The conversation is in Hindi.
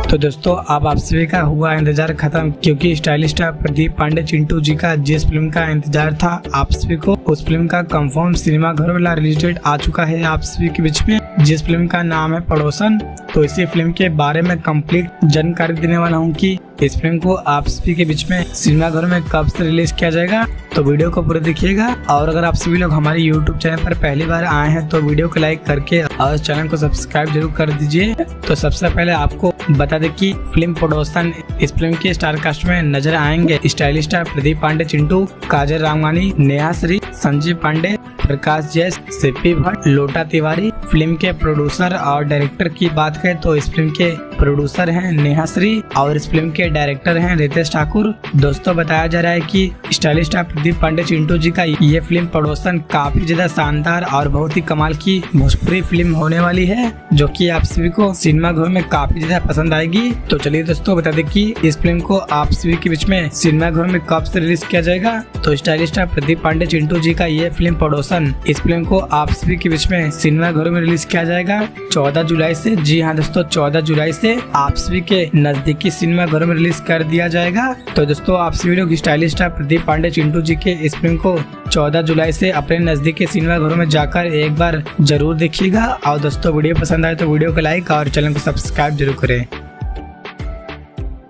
तो दोस्तों अब आप सभी का हुआ इंतजार खत्म, क्योंकि स्टाइलिश स्टार प्रदीप पांडे चिंटू जी का जिस फिल्म का इंतजार था आप सभी को, उस फिल्म का कंफर्म सिनेमा घर वाला रिलीज डेट आ चुका है आप सभी के बीच में, जिस फिल्म का नाम है पड़ोसन। तो इसी फिल्म के बारे में कंप्लीट जानकारी देने वाला हूँ कि इस फिल्म को आप सभी के बीच में सिनेमा घर में कब से रिलीज किया जाएगा। तो वीडियो को पूरा देखिएगा, और अगर आप सभी लोग हमारे YouTube चैनल पर पहली बार आए हैं तो वीडियो को लाइक करके और चैनल को सब्सक्राइब जरूर कर दीजिए। तो सबसे पहले आपको बता दें कि फिल्म पड़ोसन, इस फिल्म के स्टार कास्ट में नजर आएंगे स्टाइलिश स्टार प्रदीप पांडे चिंटू, काजल रामवानी, नेहा श्री, संजीव पांडे, प्रकाश जैस, सिप्पी भट्ट, लोटा तिवारी। फिल्म के प्रोड्यूसर और डायरेक्टर की बात करें तो इस फिल्म के प्रोड्यूसर हैं नेहा श्री और इस फिल्म के डायरेक्टर हैं रितेश ठाकुर। दोस्तों बताया जा रहा है कि स्टाइलिश स्टार प्रदीप पांडे चिंटू जी का ये फिल्म पड़ोसन काफी ज्यादा शानदार और बहुत ही कमाल की भोजपुरी फिल्म होने वाली है, जो कि आप सभी को सिनेमा घर में काफी ज्यादा पसंद आएगी। तो चलिए दोस्तों बता दें कि इस फिल्म को आप सभी के बीच में सिनेमा घर में कब से रिलीज किया जाएगा। तो स्टाइलिश स्टार प्रदीप पांडे चिंटू जी का ये फिल्म पड़ोसन, इस फिल्म को आप सभी के बीच में सिनेमा घरों में रिलीज किया जाएगा 14 जुलाई से। जी हाँ दोस्तों, 14 जुलाई से आप सभी के नजदीकी सिनेमा घरों में रिलीज कर दिया जाएगा। तो दोस्तों आप सभी लोग स्टाइलिश स्टार प्रदीप पांडे चिंटू जी के इस फिल्म को 14 जुलाई से अपने नजदीकी सिनेमा घरों में जाकर एक बार जरूर देखिएगा। और दोस्तों वीडियो पसंद आए तो वीडियो को लाइक और चैनल को सब्सक्राइब जरूर करें।